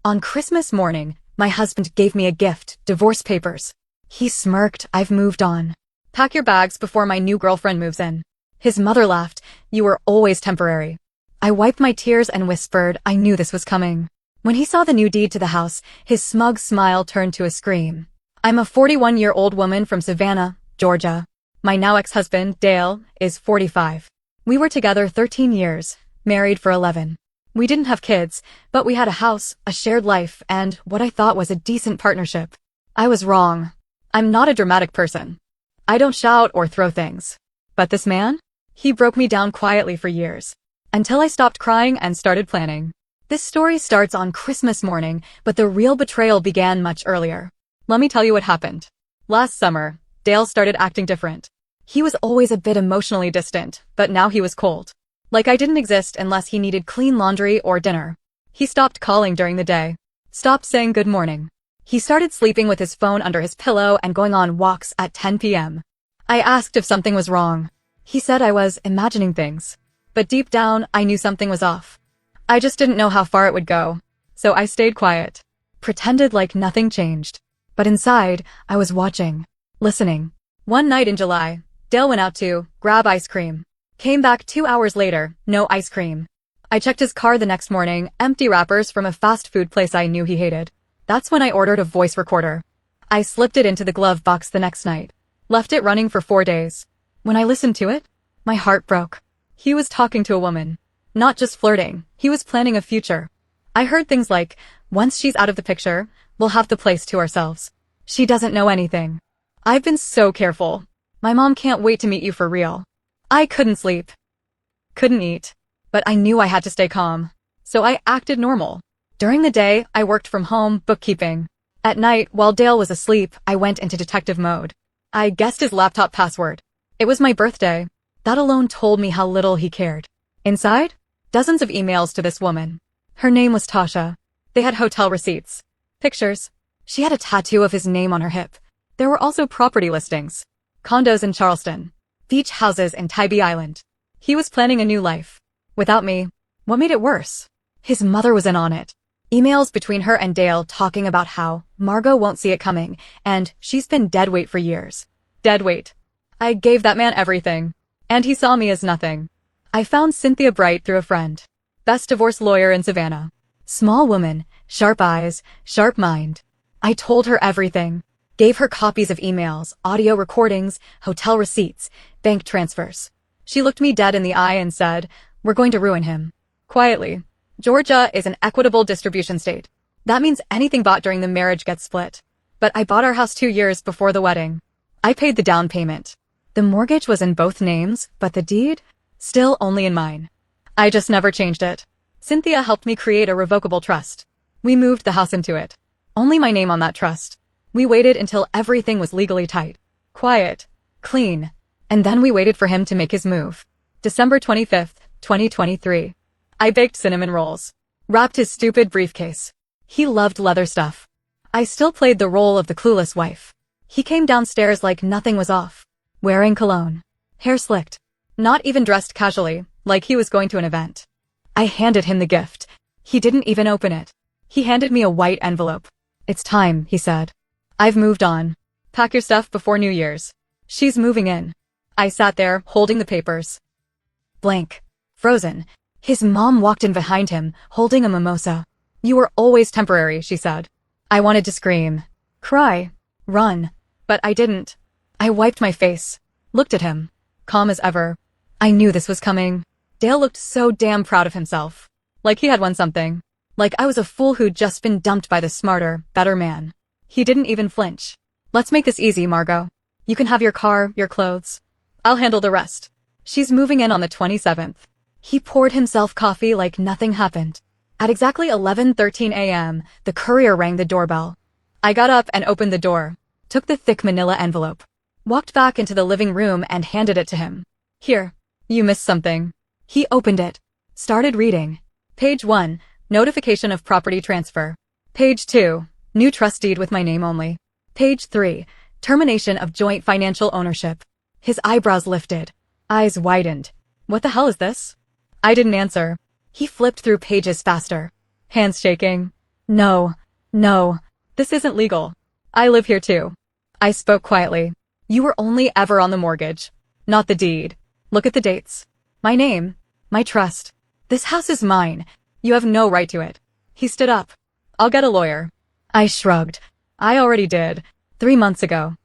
On Christmas morning, my husband gave me a gift, divorce papers. He smirked, "I've moved on. Pack your bags before my new girlfriend moves in." His mother laughed, "You were always temporary." I wiped my tears and whispered, I knew this was coming. When he saw the new deed to the house, his smug smile turned to a scream. I'm a 41-year-old woman from Savannah, Georgia. My now ex-husband, Dale, is 45. We were together 13 years, married for 11. We didn't have kids, but we had a house, a shared life, and what I thought was a decent partnership. I was wrong. I'm not a dramatic person. I don't shout or throw things. But this man? He broke me down quietly for years. Until I stopped crying and started planning. This story starts on Christmas morning, but the real betrayal began much earlier. Let me tell you what happened. Last summer, Dale started acting different. He was always a bit emotionally distant, but now he was cold. Like I didn't exist unless he needed clean laundry or dinner. He stopped calling during the day. Stopped saying good morning. He started sleeping with his phone under his pillow and going on walks at 10 p.m. I asked if something was wrong. He said I was imagining things. But deep down, I knew something was off. I just didn't know how far it would go. So I stayed quiet. Pretended like nothing changed. But inside, I was watching. Listening. One night in July, Dale went out to grab ice cream. Came back 2 hours later, no ice cream. I checked his car the next morning, empty wrappers from a fast food place I knew he hated. That's when I ordered a voice recorder. I slipped it into the glove box the next night. Left it running for 4 days. When I listened to it, my heart broke. He was talking to a woman. Not just flirting, he was planning a future. I heard things like, once she's out of the picture, we'll have the place to ourselves. She doesn't know anything. I've been so careful. My mom can't wait to meet you for real. I couldn't sleep. Couldn't eat. But I knew I had to stay calm. So I acted normal. During the day, I worked from home, bookkeeping. At night, while Dale was asleep, I went into detective mode. I guessed his laptop password. It was my birthday. That alone told me how little he cared. Inside? Dozens of emails to this woman. Her name was Tasha. They had hotel receipts. Pictures. She had a tattoo of his name on her hip. There were also property listings. Condos in Charleston. Beach houses in Tybee Island. He was planning a new life. Without me. What made it worse? His mother was in on it. Emails between her and Dale talking about how Margot won't see it coming, and she's been dead weight for years. Dead weight. I gave that man everything. And he saw me as nothing. I found Cynthia Bright through a friend. Best divorce lawyer in Savannah. Small woman, sharp eyes, sharp mind. I told her everything. Gave her copies of emails, audio recordings, hotel receipts, bank transfers. She looked me dead in the eye and said, "We're going to ruin him." Quietly. Georgia is an equitable distribution state. That means anything bought during the marriage gets split. But I bought our house 2 years before the wedding. I paid the down payment. The mortgage was in both names, but the deed? Still only in mine. I just never changed it. Cynthia helped me create a revocable trust. We moved the house into it. Only my name on that trust. We waited until everything was legally tight. Quiet. Clean. And then we waited for him to make his move. December 25th, 2023. I baked cinnamon rolls. Wrapped his stupid briefcase. He loved leather stuff. I still played the role of the clueless wife. He came downstairs like nothing was off. Wearing cologne. Hair slicked. Not even dressed casually, like he was going to an event. I handed him the gift. He didn't even open it. He handed me a white envelope. "It's time," he said. "I've moved on. Pack your stuff before New Year's. She's moving in." I sat there, holding the papers. Blank. Frozen. His mom walked in behind him, holding a mimosa. "You were always temporary," she said. I wanted to scream. Cry. Run. But I didn't. I wiped my face. Looked at him. Calm as ever. I knew this was coming. Dale looked so damn proud of himself. Like he had won something. Like I was a fool who'd just been dumped by the smarter, better man. He didn't even flinch. "Let's make this easy, Margot. You can have your car, your clothes. I'll handle the rest. She's moving in on the 27th. He poured himself coffee like nothing happened. At exactly 11:13 a.m., the courier rang the doorbell. I got up and opened the door. Took the thick manila envelope. Walked back into the living room and handed it to him. "Here. You missed something." He opened it. Started reading. Page 1. Notification of property transfer. Page 2. New trust deed with my name only. Page 3. Termination of joint financial ownership. His eyebrows lifted. Eyes widened. "What the hell is this?" I didn't answer. He flipped through pages faster. Hands shaking. No, no, this isn't legal. I live here too. I spoke quietly. You were only ever on the mortgage, not the deed. Look at the dates. My name, my trust. This house is mine. You have no right to it. He stood up. I'll get a lawyer. I shrugged. I already did. 3 months ago.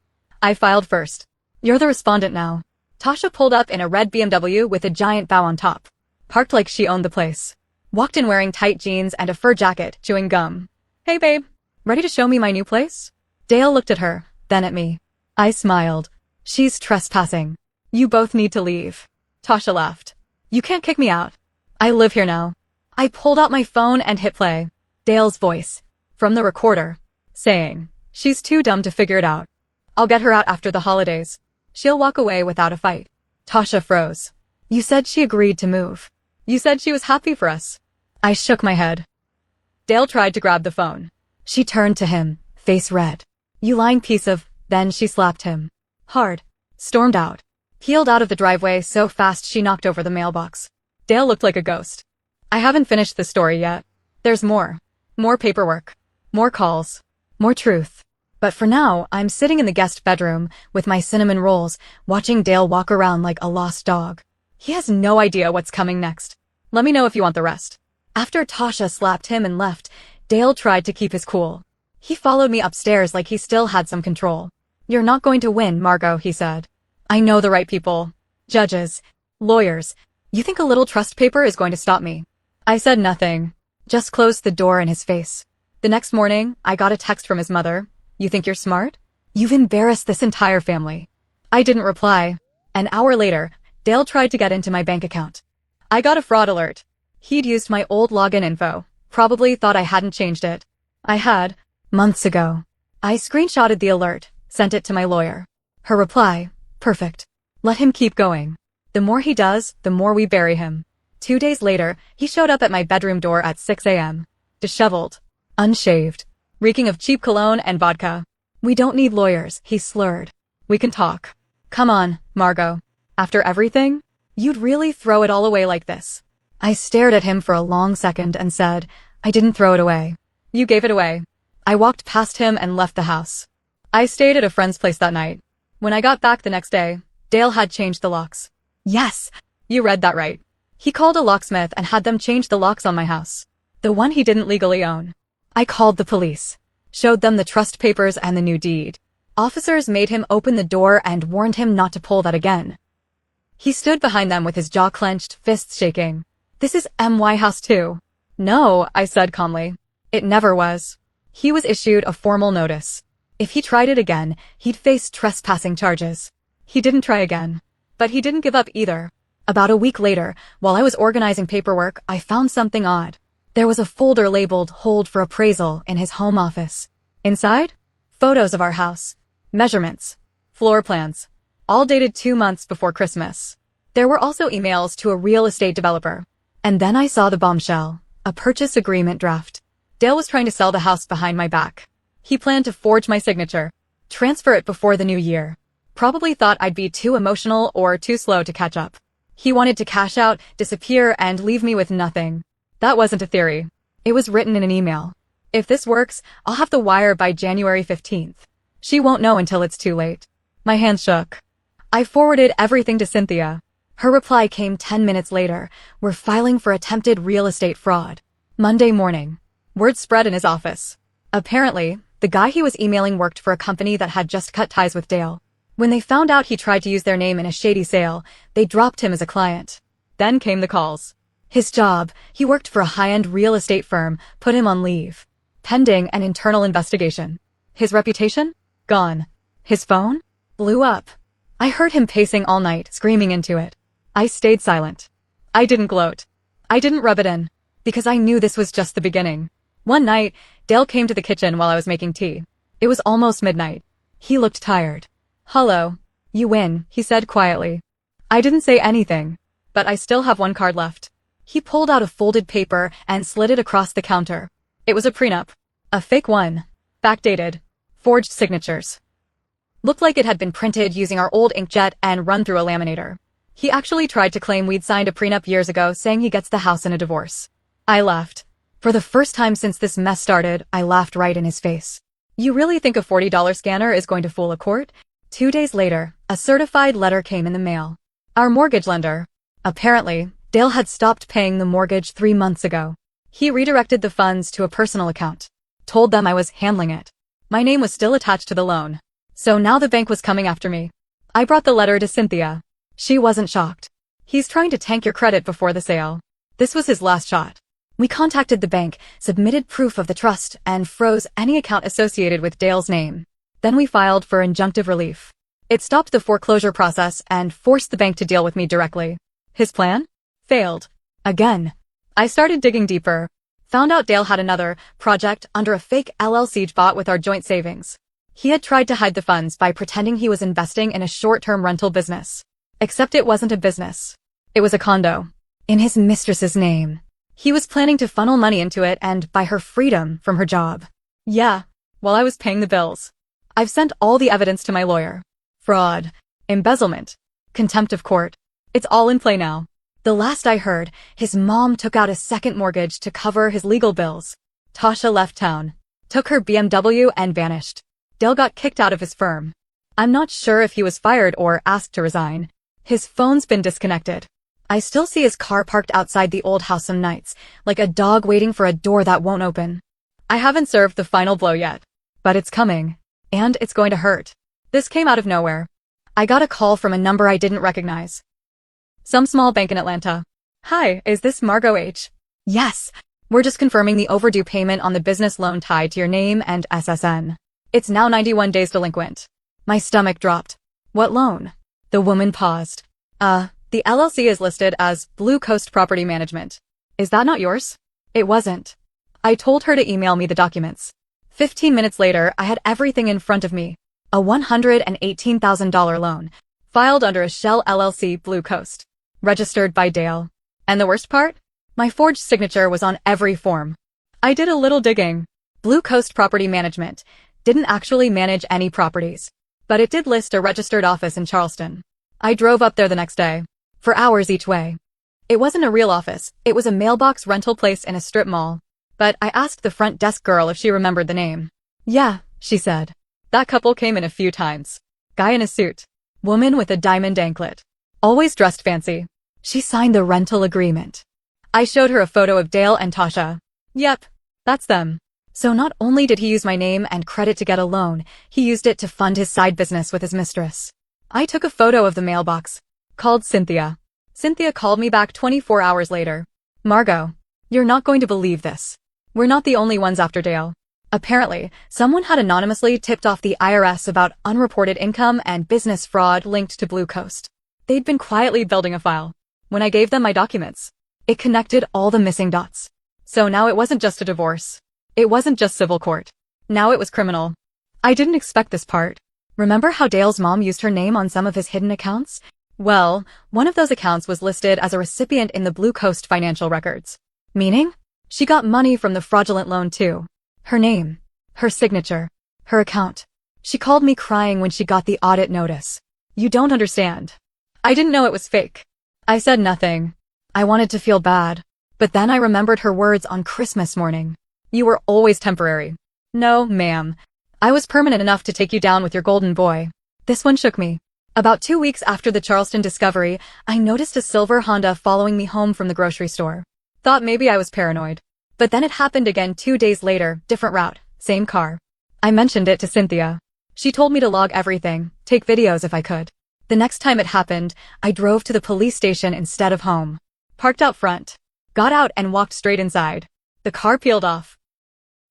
I filed first. You're the respondent now. Tasha pulled up in a red BMW with a giant bow on top. Parked like she owned the place. Walked in wearing tight jeans and a fur jacket, chewing gum. Hey babe, ready to show me my new place? Dale looked at her, then at me. I smiled. She's trespassing. You both need to leave. Tasha laughed. You can't kick me out. I live here now. I pulled out my phone and hit play. Dale's voice. From the recorder. Saying, she's too dumb to figure it out. I'll get her out after the holidays. She'll walk away without a fight. Tasha froze. You said she agreed to move. You said she was happy for us. I shook my head. Dale tried to grab the phone. She turned to him, face red. You lying piece of... Then she slapped him. Hard. Stormed out. Peeled out of the driveway so fast she knocked over the mailbox. Dale looked like a ghost. I haven't finished the story yet. There's more. More paperwork. More calls. More truth. But for now, I'm sitting in the guest bedroom with my cinnamon rolls, watching Dale walk around like a lost dog. He has no idea what's coming next. Let me know if you want the rest. After Tasha slapped him and left, Dale tried to keep his cool. He followed me upstairs like he still had some control. You're not going to win, Margot, he said. I know the right people. Judges. Lawyers. You think a little trust paper is going to stop me? I said nothing. Just closed the door in his face. The next morning, I got a text from his mother. You think you're smart? You've embarrassed this entire family. I didn't reply. An hour later, Dale tried to get into my bank account. I got a fraud alert. He'd used my old login info. Probably thought I hadn't changed it. I had, months ago. I screenshotted the alert, sent it to my lawyer. Her reply, perfect. Let him keep going. The more he does, the more we bury him. 2 days later, he showed up at my bedroom door at 6 a.m. Disheveled. Unshaved. Reeking of cheap cologne and vodka. We don't need lawyers, he slurred. We can talk. Come on, Margot. After everything? You'd really throw it all away like this. I stared at him for a long second and said, I didn't throw it away. You gave it away. I walked past him and left the house. I stayed at a friend's place that night. When I got back the next day, Dale had changed the locks. Yes, you read that right. He called a locksmith and had them change the locks on my house. The one he didn't legally own. I called the police. Showed them the trust papers and the new deed. Officers made him open the door and warned him not to pull that again. He stood behind them with his jaw clenched, fists shaking. This is MY House 2. No, I said calmly. It never was. He was issued a formal notice. If he tried it again, he'd face trespassing charges. He didn't try again. But he didn't give up either. About a week later, while I was organizing paperwork, I found something odd. There was a folder labeled Hold for Appraisal in his home office. Inside? Photos of our house. Measurements. Floor plans. All dated 2 months before Christmas. There were also emails to a real estate developer. And then I saw the bombshell. A purchase agreement draft. Dale was trying to sell the house behind my back. He planned to forge my signature. Transfer it before the new year. Probably thought I'd be too emotional or too slow to catch up. He wanted to cash out, disappear, and leave me with nothing. That wasn't a theory. It was written in an email. If this works, I'll have the wire by January 15th. She won't know until it's too late. My hands shook. I forwarded everything to Cynthia. Her reply came 10 minutes later. We're filing for attempted real estate fraud. Monday morning. Word spread in his office. Apparently, the guy he was emailing worked for a company that had just cut ties with Dale. When they found out he tried to use their name in a shady sale, they dropped him as a client. Then came the calls. His job, he worked for a high-end real estate firm, put him on leave. Pending an internal investigation. His reputation? Gone. His phone? Blew up. I heard him pacing all night, screaming into it. I stayed silent. I didn't gloat. I didn't rub it in. Because I knew this was just the beginning. One night, Dale came to the kitchen while I was making tea. It was almost midnight. He looked tired. Hello. You win, he said quietly. I didn't say anything. But I still have one card left. He pulled out a folded paper and slid it across the counter. It was a prenup. A fake one. Backdated. Forged signatures. Looked like it had been printed using our old inkjet and run through a laminator. He actually tried to claim we'd signed a prenup years ago saying he gets the house in a divorce. I laughed. For the first time since this mess started, I laughed right in his face. You really think a $40 scanner is going to fool a court? 2 days later, a certified letter came in the mail. Our mortgage lender. Apparently, Dale had stopped paying the mortgage 3 months ago. He redirected the funds to a personal account. Told them I was handling it. My name was still attached to the loan. So now the bank was coming after me. I brought the letter to Cynthia. She wasn't shocked. He's trying to tank your credit before the sale. This was his last shot. We contacted the bank, submitted proof of the trust, and froze any account associated with Dale's name. Then we filed for injunctive relief. It stopped the foreclosure process and forced the bank to deal with me directly. His plan? Failed. Again. I started digging deeper. Found out Dale had another project under a fake LLC bought with our joint savings. He had tried to hide the funds by pretending he was investing in a short-term rental business. Except it wasn't a business. It was a condo. In his mistress's name. He was planning to funnel money into it and buy her freedom from her job. Yeah, while I was paying the bills. I've sent all the evidence to my lawyer. Fraud. Embezzlement. Contempt of court. It's all in play now. The last I heard, his mom took out a second mortgage to cover his legal bills. Tasha left town. Took her BMW and vanished. Dale got kicked out of his firm. I'm not sure if he was fired or asked to resign. His phone's been disconnected. I still see his car parked outside the old house some nights, like a dog waiting for a door that won't open. I haven't served the final blow yet. But it's coming. And it's going to hurt. This came out of nowhere. I got a call from a number I didn't recognize. Some small bank in Atlanta. Hi, is this Margot H? Yes. We're just confirming the overdue payment on the business loan tied to your name and SSN. It's now 91 days delinquent. My stomach dropped. What loan? The woman paused. The LLC is listed as Blue Coast Property Management. Is that not yours? It wasn't. I told her to email me the documents. 15 minutes later, I had everything in front of me. A $118,000 loan, filed under a Shell LLC Blue Coast, registered by Dale. And the worst part? My forged signature was on every form. I did a little digging. Blue Coast Property Management didn't actually manage any properties, but it did list a registered office in Charleston. I drove up there the next day, for hours each way. It wasn't a real office, it was a mailbox rental place in a strip mall. But I asked the front desk girl if she remembered the name. Yeah, she said. That couple came in a few times. Guy in a suit. Woman with a diamond anklet. Always dressed fancy. She signed the rental agreement. I showed her a photo of Dale and Tasha. Yep, that's them. So not only did he use my name and credit to get a loan, he used it to fund his side business with his mistress. I took a photo of the mailbox. Called Cynthia. Cynthia called me back 24 hours later. Margot, you're not going to believe this. We're not the only ones after Dale. Apparently, someone had anonymously tipped off the IRS about unreported income and business fraud linked to Blue Coast. They'd been quietly building a file. When I gave them my documents, it connected all the missing dots. So now it wasn't just a divorce. It wasn't just civil court. Now it was criminal. I didn't expect this part. Remember how Dale's mom used her name on some of his hidden accounts? Well, one of those accounts was listed as a recipient in the Blue Coast financial records. Meaning? She got money from the fraudulent loan too. Her name, her signature, her account. She called me crying when she got the audit notice. You don't understand. I didn't know it was fake. I said nothing. I wanted to feel bad. But then I remembered her words on Christmas morning. You were always temporary. No, ma'am. I was permanent enough to take you down with your golden boy. This one shook me. About 2 weeks after the Charleston discovery, I noticed a silver Honda following me home from the grocery store. Thought maybe I was paranoid. But then it happened again 2 days later, different route, same car. I mentioned it to Cynthia. She told me to log everything, take videos if I could. The next time it happened, I drove to the police station instead of home. Parked out front. Got out and walked straight inside. The car peeled off.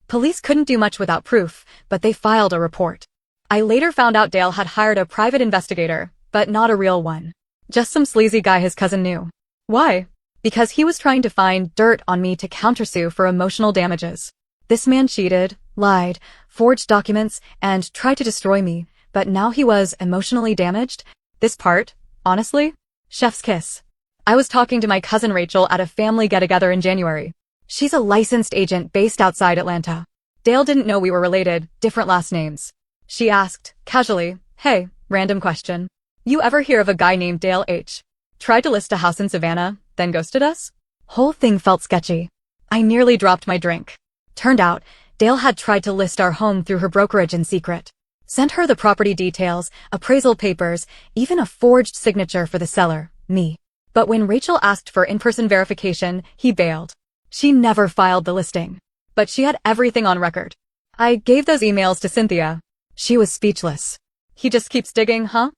Police couldn't do much without proof, but they filed a report. I later found out Dale had hired a private investigator, but not a real one. Just some sleazy guy his cousin knew. Why? Because he was trying to find dirt on me to countersue for emotional damages. This man cheated, lied, forged documents, and tried to destroy me, but now he was emotionally damaged? This part, honestly? Chef's kiss. I was talking to my cousin Rachel at a family get-together in January. She's a licensed agent based outside Atlanta. Dale didn't know we were related, different last names. She asked, casually, hey, random question. You ever hear of a guy named Dale H? Tried to list a house in Savannah, then ghosted us? Whole thing felt sketchy. I nearly dropped my drink. Turned out, Dale had tried to list our home through her brokerage in secret. Sent her the property details, appraisal papers, even a forged signature for the seller, me. But when Rachel asked for in-person verification, he bailed. She never filed the listing. But she had everything on record. I gave those emails to Cynthia. She was speechless. He just keeps digging, huh?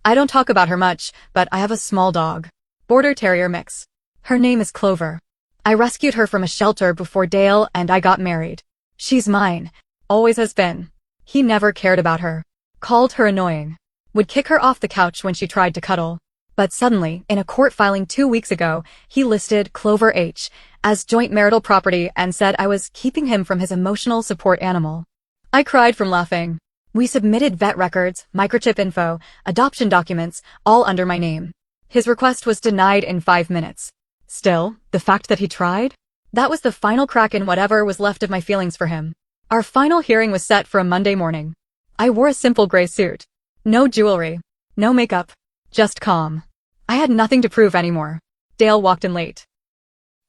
I don't talk about her much, but I have a small dog. Border Terrier mix. Her name is Clover. I rescued her from a shelter before Dale and I got married. She's mine. Always has been. He never cared about her. Called her annoying. Would kick her off the couch when she tried to cuddle. But suddenly, in a court filing 2 weeks ago, he listed Clover H. as joint marital property and said I was keeping him from his emotional support animal. I cried from laughing. We submitted vet records, microchip info, adoption documents, all under my name. His request was denied in 5 minutes. Still, the fact that he tried? That was the final crack in whatever was left of my feelings for him. Our final hearing was set for a Monday morning. I wore a simple gray suit. No jewelry. No makeup. Just calm. I had nothing to prove anymore. Dale walked in late.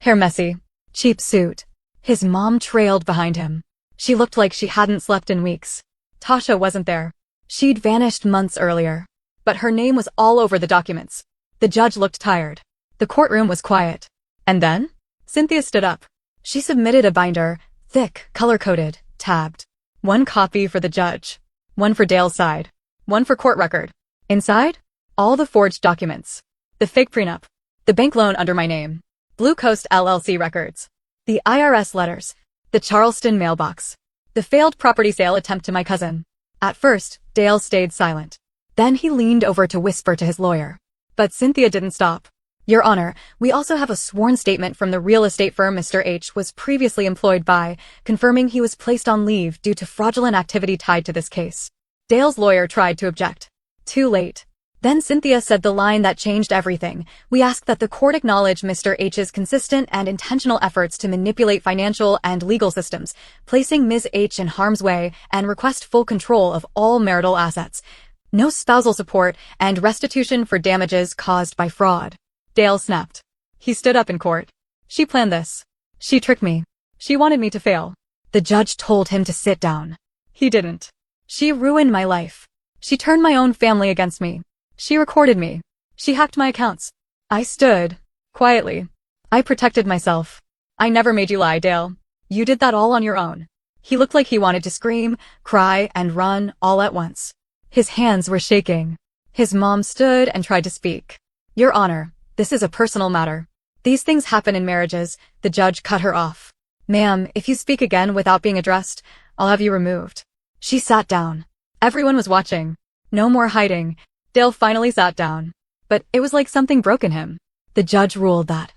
Hair messy. Cheap suit. His mom trailed behind him. She looked like she hadn't slept in weeks. Tasha wasn't there. She'd vanished months earlier. But her name was all over the documents. The judge looked tired. The courtroom was quiet. And then? Cynthia stood up. She submitted a binder, thick, color-coded, tabbed. 1 copy for the judge. 1 for Dale's side. 1 for court record. Inside? All the forged documents. The fake prenup. The bank loan under my name. Blue Coast LLC records. The IRS letters. The Charleston mailbox. The failed property sale attempt to my cousin. At first, Dale stayed silent. Then he leaned over to whisper to his lawyer. But Cynthia didn't stop. Your Honor, we also have a sworn statement from the real estate firm Mr. H was previously employed by, confirming he was placed on leave due to fraudulent activity tied to this case. Dale's lawyer tried to object. Too late. Then Cynthia said the line that changed everything. We ask that the court acknowledge Mr. H's consistent and intentional efforts to manipulate financial and legal systems, placing Ms. H in harm's way, and request full control of all marital assets. No spousal support, and restitution for damages caused by fraud. Dale snapped. He stood up in court. She planned this. She tricked me. She wanted me to fail. The judge told him to sit down. He didn't. She ruined my life. She turned my own family against me. She recorded me. She hacked my accounts. I stood. Quietly. I protected myself. I never made you lie, Dale. You did that all on your own. He looked like he wanted to scream, cry, and run all at once. His hands were shaking. His mom stood and tried to speak. Your Honor, this is a personal matter. These things happen in marriages. The judge cut her off. Ma'am, if you speak again without being addressed, I'll have you removed. She sat down. Everyone was watching. No more hiding. Dale finally sat down. But it was like something broke in him. The judge ruled that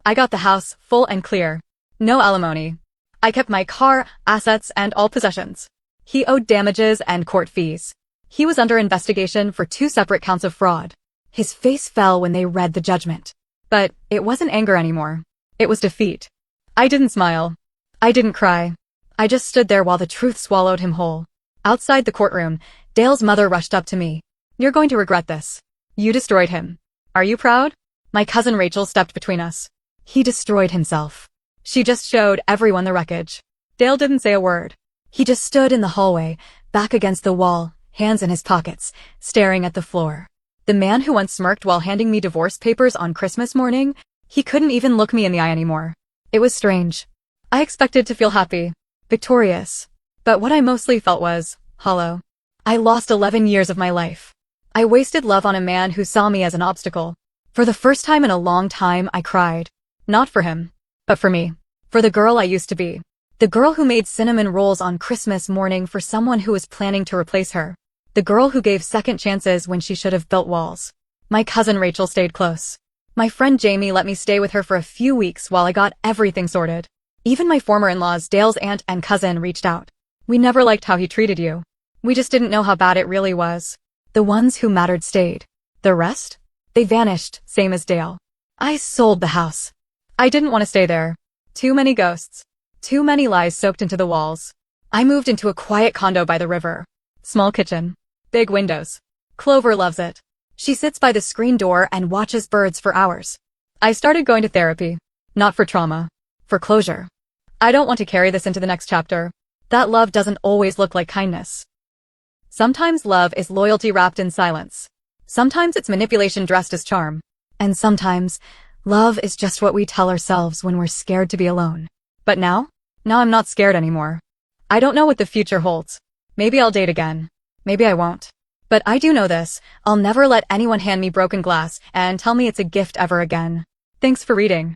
I got the house full and clear. No alimony. I kept my car, assets, and all possessions. He owed damages and court fees. He was under investigation for 2 separate counts of fraud. His face fell when they read the judgment. But it wasn't anger anymore. It was defeat. I didn't smile. I didn't cry. I just stood there while the truth swallowed him whole. Outside the courtroom, Dale's mother rushed up to me. You're going to regret this. You destroyed him. Are you proud? My cousin Rachel stepped between us. He destroyed himself. She just showed everyone the wreckage. Dale didn't say a word. He just stood in the hallway, back against the wall, hands in his pockets, staring at the floor. The man who once smirked while handing me divorce papers on Christmas morning, he couldn't even look me in the eye anymore. It was strange. I expected to feel happy, victorious. But what I mostly felt was hollow. I lost 11 years of my life. I wasted love on a man who saw me as an obstacle. For the first time in a long time, I cried. Not for him, but for me. For the girl I used to be. The girl who made cinnamon rolls on Christmas morning for someone who was planning to replace her. The girl who gave second chances when she should have built walls. My cousin Rachel stayed close. My friend Jamie let me stay with her for a few weeks while I got everything sorted. Even my former in-laws, Dale's aunt and cousin, reached out. We never liked how he treated you. We just didn't know how bad it really was. The ones who mattered stayed. The rest? They vanished, same as Dale. I sold the house. I didn't want to stay there. Too many ghosts. Too many lies soaked into the walls. I moved into a quiet condo by the river. Small kitchen. Big windows. Clover loves it. She sits by the screen door and watches birds for hours. I started going to therapy. Not for trauma. for closure. I don't want to carry this into the next chapter. That love doesn't always look like kindness. Sometimes love is loyalty wrapped in silence. Sometimes it's manipulation dressed as charm. And sometimes, love is just what we tell ourselves when we're scared to be alone. But now I'm not scared anymore. I don't know what the future holds. Maybe I'll date again. Maybe I won't. But I do know this, I'll never let anyone hand me broken glass and tell me it's a gift ever again. Thanks for reading.